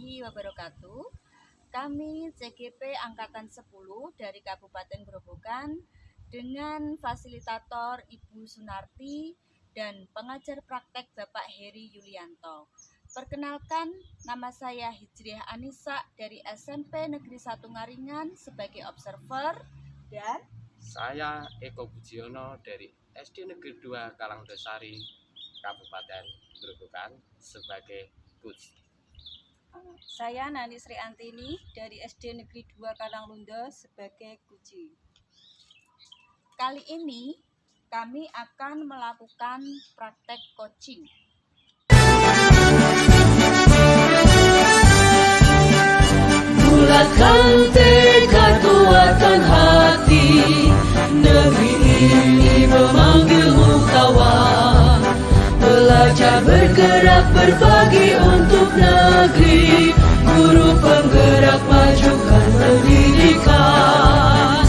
warahmatullahi wabarakatuh. Kami CGP Angkatan 10 dari Kabupaten Grobogan dengan fasilitator Ibu Sunarti dan pengajar praktek Bapak Heri Yulianto. Perkenalkan, nama saya Hijriah Anissa dari SMP Negeri 1 Ngaringan sebagai observer dan saya Eko Bujiono dari SD Negeri 2 Kalangdasari, Kabupaten Grobogan sebagai coach. Saya Nani Sri Antini dari SD Negeri 2 Kalanglunda sebagai kuci. Kali ini kami akan melakukan praktek coaching. Bulatkan tekad, kuatkan hati, negeri ini memanggilmu kawan. Belajar bergerak berbagi untuk negeri, guru penggerak majukan pendidikan,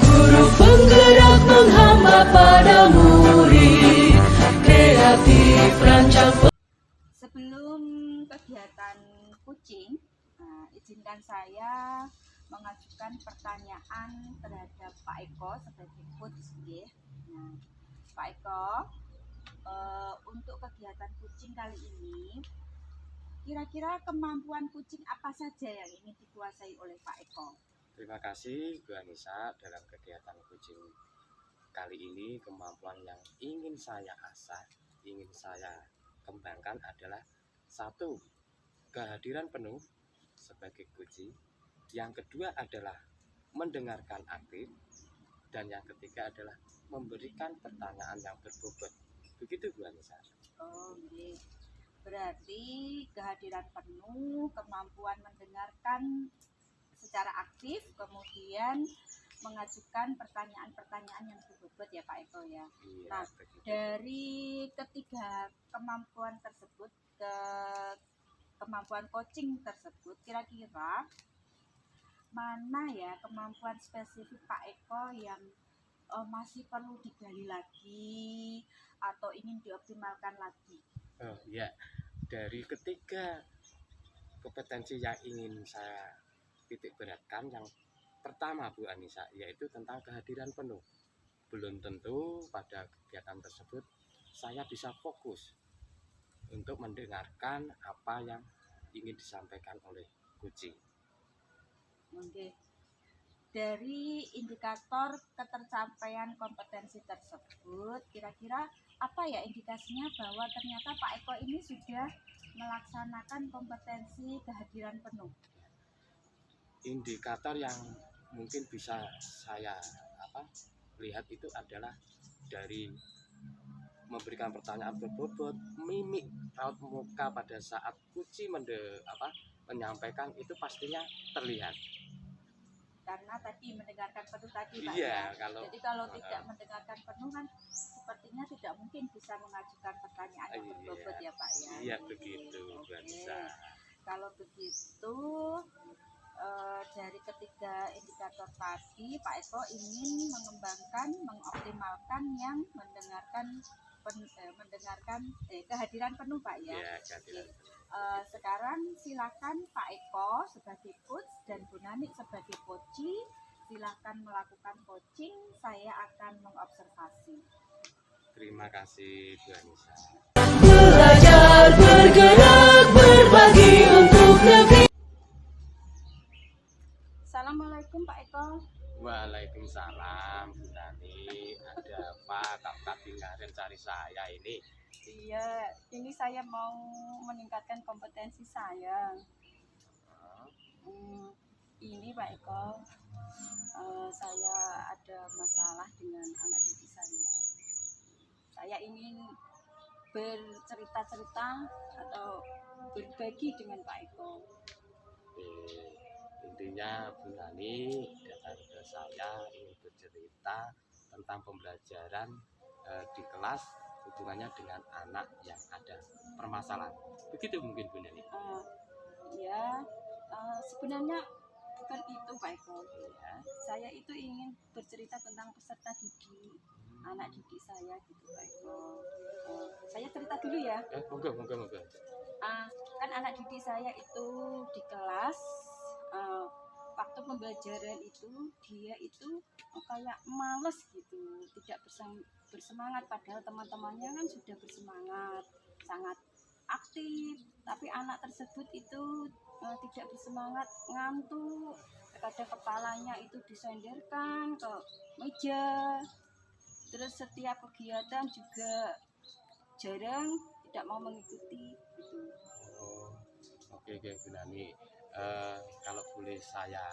guru penggerak menghamba pada murid, kreatif rancang. Sebelum kegiatan coaching, izinkan saya mengajukan pertanyaan terhadap Pak Eko sebagai coach. Nah, Pak Eko, untuk kegiatan coaching kali ini, kira-kira kemampuan coaching apa saja yang ingin dikuasai oleh Pak Eko? Terima kasih Bu Anissa. Dalam kegiatan coaching kali ini, kemampuan yang ingin saya asah, ingin saya kembangkan adalah satu, kehadiran penuh sebagai coaching. Yang kedua adalah mendengarkan aktif, dan yang ketiga adalah memberikan pertanyaan yang berbobot. Begitu Bu Anissa. Oh, okay. Berarti kehadiran penuh, kemampuan mendengarkan secara aktif, kemudian mengajukan pertanyaan-pertanyaan yang berbobot ya Pak Eko ya. Iya, Nah, begitu. dari ketiga kemampuan tersebut ke kemampuan coaching tersebut, kira-kira mana ya kemampuan spesifik Pak Eko yang masih perlu digali lagi atau ingin dioptimalkan lagi? Oh ya, dari ketiga kompetensi yang ingin saya titik beratkan, yang pertama Bu Anissa, yaitu tentang kehadiran penuh. Belum tentu pada kegiatan tersebut saya bisa fokus untuk mendengarkan apa yang ingin disampaikan oleh coaching. Oke. Dari indikator ketercapaian kompetensi tersebut, kira-kira apa ya indikasinya bahwa ternyata Pak Eko ini sudah melaksanakan kompetensi kehadiran penuh? Indikator yang mungkin bisa saya lihat itu adalah dari memberikan pertanyaan berbobot, mimik raut muka pada saat coaching menyampaikan itu pastinya terlihat. Karena tadi mendengarkan penuh tadi Pak Iya, ya. Jadi kalau tidak mendengarkan penuh kan sepertinya tidak mungkin bisa mengajukan pertanyaan yang berbobot ya Pak ya. Iya begitu. Oke. Kalau begitu dari ketiga indikator tadi Pak Eko ingin mengembangkan, mengoptimalkan yang mendengarkan kehadiran penuh Pak ya. Iya, kehadiran penuh. Sekarang silakan Pak Eko sebagai coach dan Bu Nani sebagai coachee, silakan melakukan coaching, saya akan mengobservasi. Terima kasih Bu Anissa. Belajar bergerak berbagi untuk negeri. Assalamualaikum Pak Eko. Waalaikumsalam Bu Nani. Ada apa? Kakak tinggalin cari saya ini? Iya, ini saya mau meningkatkan kompetensi saya. Ini Pak Eko, saya ada masalah dengan anak didik saya. Saya ingin bercerita-cerita atau berbagi dengan Pak Eko. Intinya Bu Nani datang ke saya ingin bercerita tentang pembelajaran di kelas, hubungannya dengan anak yang ada permasalahan. Begitu mungkin Bu Nani. Sebenarnya bukan itu Pak Eko. Ya. Saya itu ingin bercerita tentang peserta didik, anak didik saya gitu Pak Eko. Saya cerita dulu ya. Monggo. Kan anak didik saya itu di kelas, waktu pembelajaran itu dia itu kayak males gitu, tidak bersemangat, padahal teman-temannya kan sudah bersemangat, sangat aktif, tapi anak tersebut itu tidak bersemangat, ngantuk, kadang kepalanya itu disenderkan ke meja, terus setiap kegiatan juga jarang, tidak mau mengikuti gitu. Oh, oke Bu Nani. Kalau boleh saya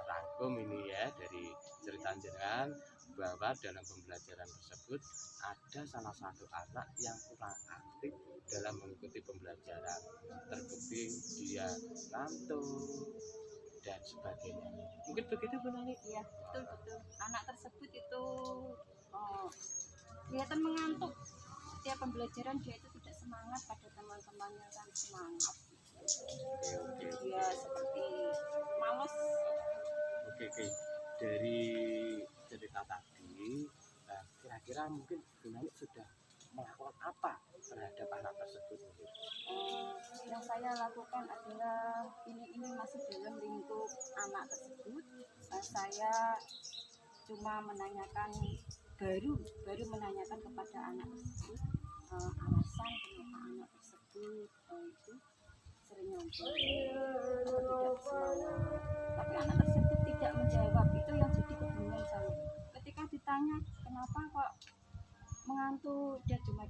rangkum ini ya dari cerita jenengan, bahwa dalam pembelajaran tersebut ada salah satu anak yang kurang aktif dalam mengikuti pembelajaran, terbukti dia ngantuk dan sebagainya. Mungkin begitu Bu Nani? Iya, betul. Anak tersebut itu kelihatan mengantuk. Setiap pembelajaran dia itu tidak semangat, pada teman-temannya kan semangat. Oke. Dia seperti malas. Oke. Dari cerita tadi, kira-kira mungkin Bu Nani sudah melakukan apa terhadap anak tersebut? Yang saya lakukan adalah ini masih dalam lingkup anak tersebut. Saya cuma menanyakan, baru menanyakan kepada anak tersebut alasan kenapa anak tersebut itu sering ngantuk atau tidak bersemangat. Tapi anak tersebut tidak menjawab, itu yang jadi kebingungan saya. Ketika ditanya kenapa kok mengantuk, dia cuma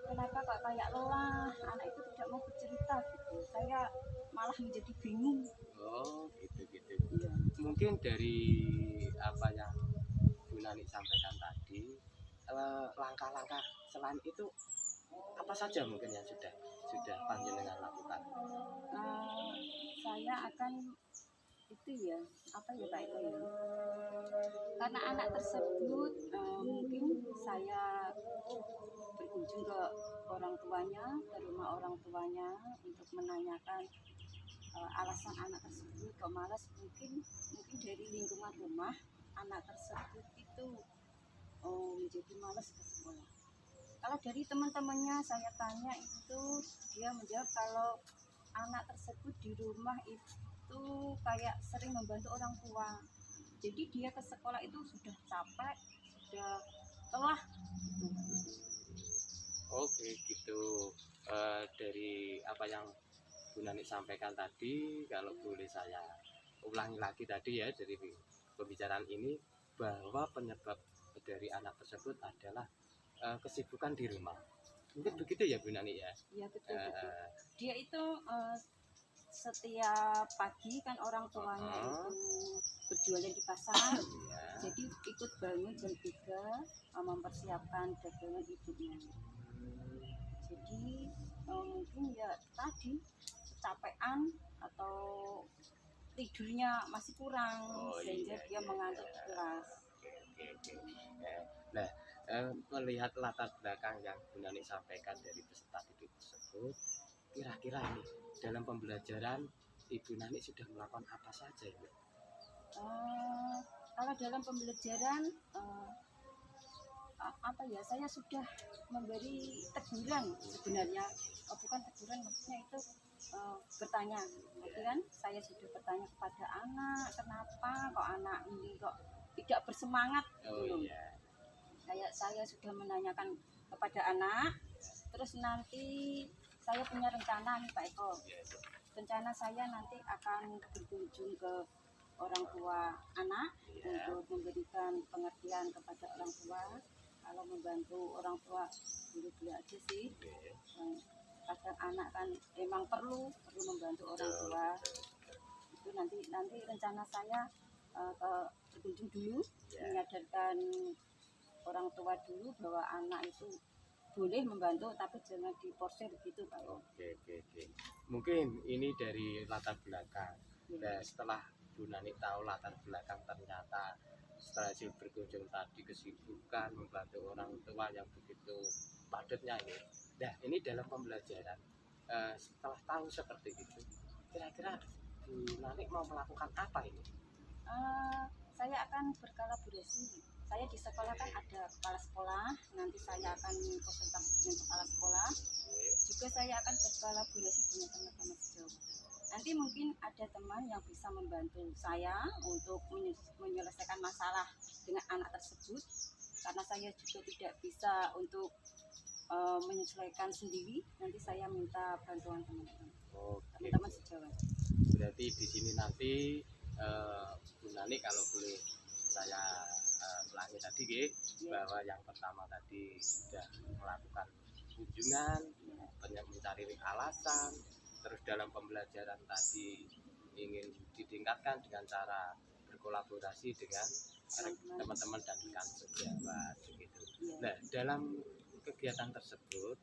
kenapa kok kayak lelah, anak itu tidak mau bercerita gitu. Saya malah menjadi bingung. Oh, gitu. Iya. Mungkin dari apa yang Bu Nani sampaikan tadi, langkah-langkah selain itu apa saja mungkin yang sudah panjenengan lakukan? Saya akan itu ya, apa ya Pak Eko ya, karena anak tersebut mungkin saya berkunjung ke orang tuanya, ke rumah orang tuanya untuk menanyakan alasan anak tersebut kok malas. Mungkin dari lingkungan rumah anak tersebut itu menjadi malas ke sekolah. Kalau dari teman-temannya saya tanya, itu dia menjawab kalau anak tersebut di rumah itu kayak sering membantu orang tua. Jadi dia ke sekolah itu sudah capek, sudah lelah gitu. Oke, gitu. Dari apa yang Bu Nani sampaikan tadi, kalau boleh saya ulangi lagi tadi ya dari pembicaraan ini, bahwa penyebab dari anak tersebut adalah kesibukan di rumah. Mungkin begitu ya Bu Nani ya? Iya betul. Dia itu setiap pagi kan orang tuanya itu berjualan di pasar, jadi ikut bangun jam 3 mempersiapkan dagangan ibunya. Jadi mungkin ya tadi kecapean atau tidurnya masih kurang, sehingga dia mengantuk di kelas. Oke. Nah, melihat latar belakang yang Bu Nani sampaikan dari peserta didik tersebut, kira-kira ini dalam pembelajaran Ibu Nani sudah melakukan apa saja ya? Kalau dalam pembelajaran saya sudah memberi teguran sebenarnya, bukan teguran, maksudnya itu bertanya. Berarti kan saya sudah bertanya kepada anak, kenapa kok anak ini kok tidak bersemangat gitu. Saya sudah menanyakan kepada anak, terus nanti saya punya rencana nih Pak Eko. Rencana saya nanti akan berkunjung ke orang tua anak untuk memberikan pengertian kepada orang tua. Kalau membantu orang tua dulu aja sih. Kadang anak kan emang perlu membantu orang tua. Itu nanti rencana saya berkunjung dulu, menyadarkan orang tua dulu bahwa anak itu boleh membantu tapi jangan diporsir gitu Pak. Oke. Mungkin ini dari latar belakang. Nah, setelah Bu Nani tahu latar belakang, ternyata setelah berkunjung tadi kesibukan membantu orang tua yang begitu padatnya ini. Nah, ini dalam pembelajaran, setelah tahu seperti itu, kira-kira Bu Nani mau melakukan apa ini? Saya akan berkolaborasi. Saya di sekolah kan ada kepala sekolah. Nah, nanti saya akan konsultasi dengan kepala sekolah, juga saya akan berkolaborasi dengan teman-teman sejauh. Nanti mungkin ada teman yang bisa membantu saya untuk menyelesaikan masalah dengan anak tersebut, karena saya juga tidak bisa untuk menyesuaikan sendiri. Nanti saya minta bantuan teman-teman sejauh. Berarti di sini nanti Bu Nani kalau boleh saya ulangi tadi bahwa yang pertama tadi sudah melakukan kunjungan, mencari alasan, terus dalam pembelajaran tadi ingin ditingkatkan dengan cara berkolaborasi dengan teman-teman dan rekan sejawat begitu. Nah, dalam kegiatan tersebut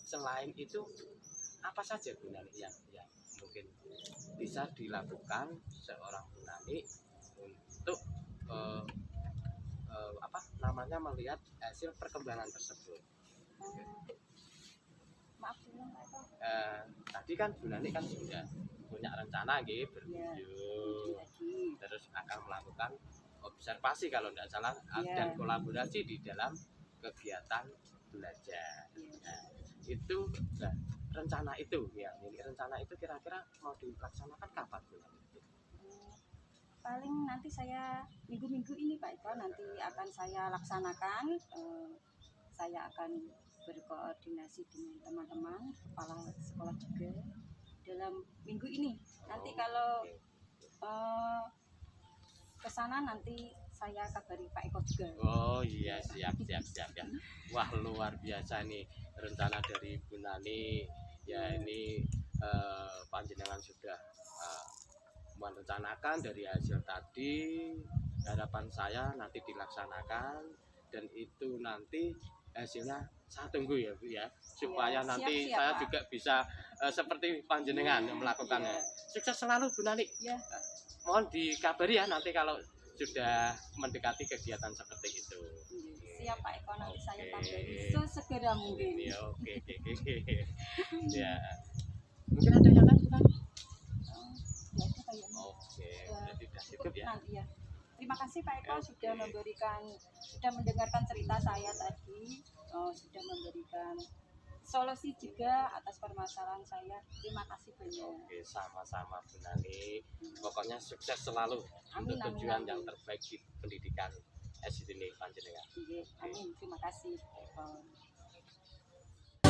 selain itu apa saja Bu Nani yang mungkin bisa dilakukan seorang Bu Nani untuk melihat hasil perkembangan tersebut? Maaf dulu Pak Eko. Tadi kan Bu Nani kan sudah punya rencana berkunjung, terus akan melakukan observasi kalau tidak salah dan kolaborasi di dalam kegiatan belajar. Nah, itu rencana itu kira-kira mau dilaksanakan kapan Bu Nani? Paling nanti saya minggu-minggu ini Pak Eko nanti akan saya laksanakan. Saya akan berkoordinasi dengan teman-teman kepala sekolah juga dalam minggu ini. Nanti kalau ke sana nanti saya kabari Pak Eko juga. Oh iya, siap ya. Wah, luar biasa nih rencana dari Bu Nani. Ya ini panjenengan sudah merencanakan dari hasil tadi, harapan saya nanti dilaksanakan dan itu nanti hasilnya saya tunggu ya Bu ya, supaya nanti siap, saya Pak. juga bisa seperti panjenengan yang melakukannya. Sukses selalu Bu Nani. Ya. Mohon dikabari ya nanti kalau sudah mendekati kegiatan seperti itu. Siap Pak Eko, nanti saya Oke. kabari sesegera mungkin. Ya, oke. Ya. Mungkin ada yang lain Bu Nani? Ya itu kayaknya. Oke, berarti sudah cukup ya. Nanti ya. Terima kasih Pak Eko sudah mendengarkan cerita saya tadi, sudah memberikan solusi juga atas permasalahan saya. Terima kasih banyak. Oke, sama-sama Bu Nani. Pokoknya sukses selalu Amin, untuk tujuan amin. yang terbaik di pendidikan SDN Panjenengan. Iya, amin. Terima kasih Pak Eko.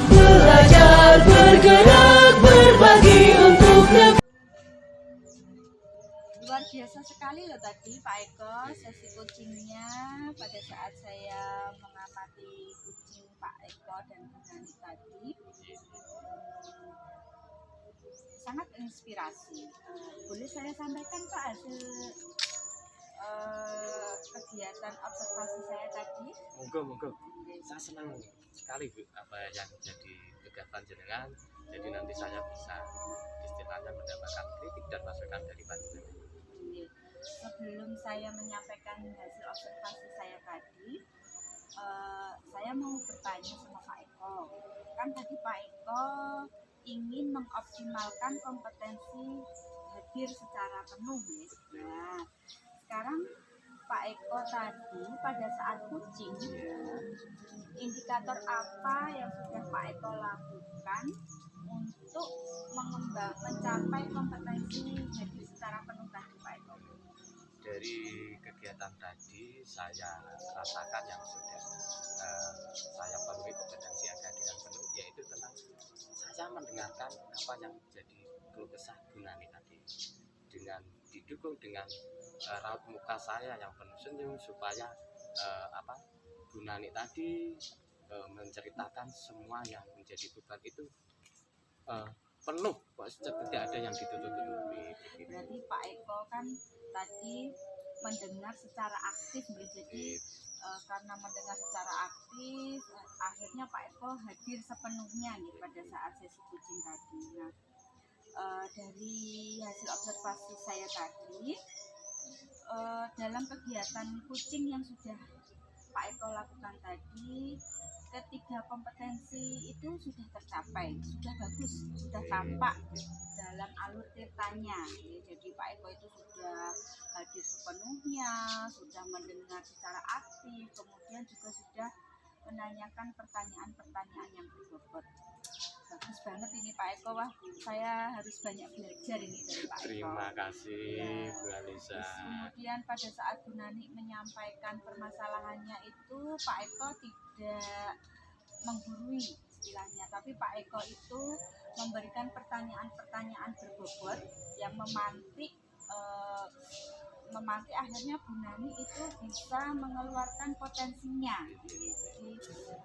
Belajar bergerak berbagi untuk negeri. Luar biasa sekali loh tadi Pak Eko sesi coachingnya pada saat saya mengamati kucing Pak Eko dan Bu Nani tadi. Sangat inspirasi. Boleh saya sampaikan Pak hasil kegiatan observasi saya tadi? Monggo. Saya senang sekali Bu apa yang jadi tugas panjenengan. Jadi nanti saya bisa istilahnya mendapatkan kritik dan masukan dari panjenengan. Sebelum saya menyampaikan hasil observasi saya tadi, saya mau bertanya sama Pak Eko. Kan tadi Pak Eko ingin mengoptimalkan kompetensi hadir secara penuh ya. Nah, sekarang Pak Eko tadi pada saat coaching, indikator apa yang sudah Pak Eko lakukan untuk mencapai kompetensi hadir secara penuh tadi Pak Eko? Dari kegiatan tadi saya rasakan yang sudah saya penuhi kompetensi kehadiran penuh, yaitu tentang saya mendengarkan apa yang jadi keluh kesah Bu Nani tadi, dengan didukung dengan raut muka saya yang penuh senyum supaya Bu Nani tadi menceritakan semua yang menjadi beban itu penuh, tidak ada yang ditutup-tutupi. Berarti Pak Eko kan tadi mendengar secara aktif, jadi karena mendengar secara aktif, akhirnya Pak Eko hadir sepenuhnya nih pada saat sesi coaching tadi. Nah, dari hasil observasi saya tadi, dalam kegiatan coaching yang sudah Pak Eko lakukan tadi, ketiga kompetensi itu sudah tercapai, sudah bagus, sudah tampak dalam alur tirtanya. Jadi Pak Eko itu sudah hadir sepenuhnya, sudah mendengar secara aktif, kemudian juga sudah menanyakan pertanyaan-pertanyaan yang berbobot. Bagus banget ini Pak Eko, wah saya harus banyak belajar ini dari Pak Eko. Terima kasih Ya. Bu Anissa. Terus kemudian pada saat Bu Nani menyampaikan permasalahannya itu Pak Eko tidak menggurui istilahnya, tapi Pak Eko itu memberikan pertanyaan-pertanyaan berbobot yang memantik akhirnya Bu Nani itu bisa mengeluarkan potensinya. Jadi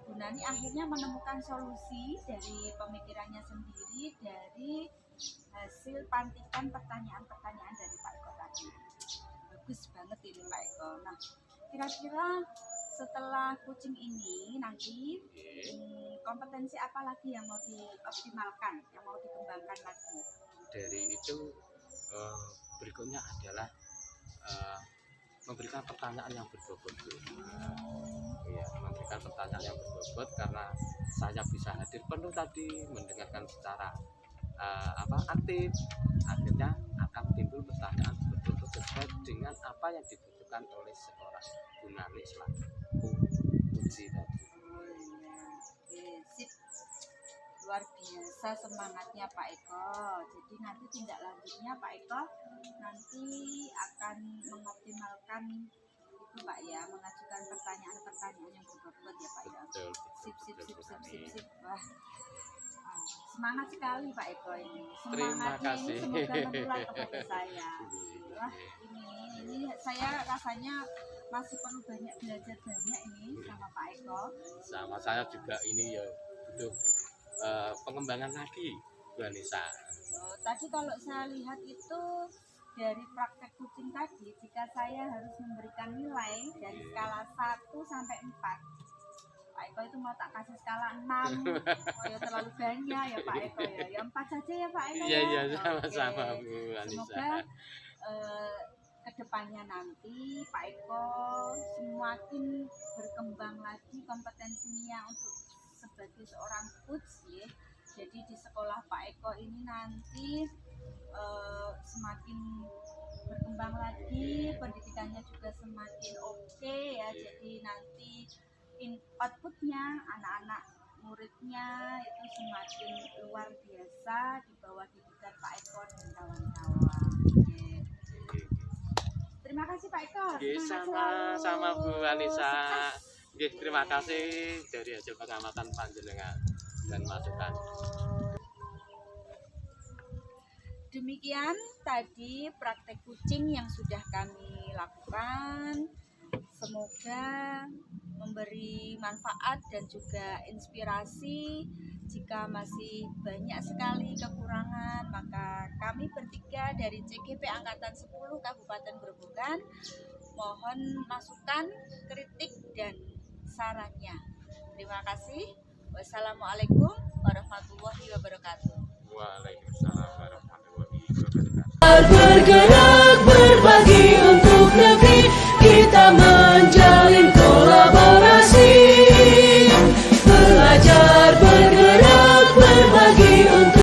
Bu Nani akhirnya menemukan solusi dari pemikirannya sendiri dari hasil pantikan pertanyaan-pertanyaan dari Pak Eko tadi. Bagus banget ini Pak Eko. Nah, kira-kira setelah coaching ini nanti kompetensi apa lagi yang mau dioptimalkan, yang mau dikembangkan lagi? Dari itu berikutnya adalah memberikan pertanyaan yang berbobot. Iya, memberikan pertanyaan yang berbobot karena saya bisa hadir penuh tadi, mendengarkan secara aktif, akhirnya akan timbul pertanyaan berbobot sesuai dengan apa yang dibutuhkan oleh seorang Bu Nani selaku kunci tadi. Oke, sip. Luar biasa semangatnya Pak Eko. Jadi nanti tindak lanjutnya Pak Eko nanti akan mengoptimalkan itu Pak ya, mengajukan pertanyaan-pertanyaan yang berbobot ya Pak ya. Betul. Sip. Wah, semangat sekali Pak Eko ini. Terima Semangatnya ini kasih. semoga menular kepada saya. Wah, ini saya rasanya masih perlu banyak belajar banyak ini sama Pak Eko. Sama saya juga ini ya butuh pengembangan lagi Bu Anissa. Tadi kalau saya lihat itu dari praktek kucing tadi, jika saya harus memberikan nilai dari skala 1 sampai 4, Pak Eko itu mau tak kasih skala 6. Oh ya terlalu banyak ya Pak Eko ya. Ya 4 saja ya Pak Eko. Iya ya? sama-sama Oke. Bu Anissa. Semoga kedepannya nanti Pak Eko semakin berkembang lagi kompetensinya untuk sebagai seorang coach ya. Jadi di sekolah Pak Eko ini nanti semakin berkembang lagi, pendidikannya juga semakin oke ya. Jadi nanti outputnya anak-anak muridnya itu semakin luar biasa di bawah didikan Pak Eko dan kawan-kawan. Oke. Terima kasih Pak Eko. Oke, Semangat sama selalu. Bu Anissa. Sukses. Oke, terima kasih dari hasil pengamatan panjenengan dan masukan. Demikian tadi praktek kucing yang sudah kami lakukan. Semoga memberi manfaat dan juga inspirasi. Jika masih banyak sekali kekurangan, maka kami bertiga dari CGP Angkatan 10 Kabupaten Grobogan mohon masukan, kritik, dan sarannya. Terima kasih. Wassalamualaikum warahmatullahi wabarakatuh. Waalaikumsalam warahmatullahi wabarakatuh. bergerak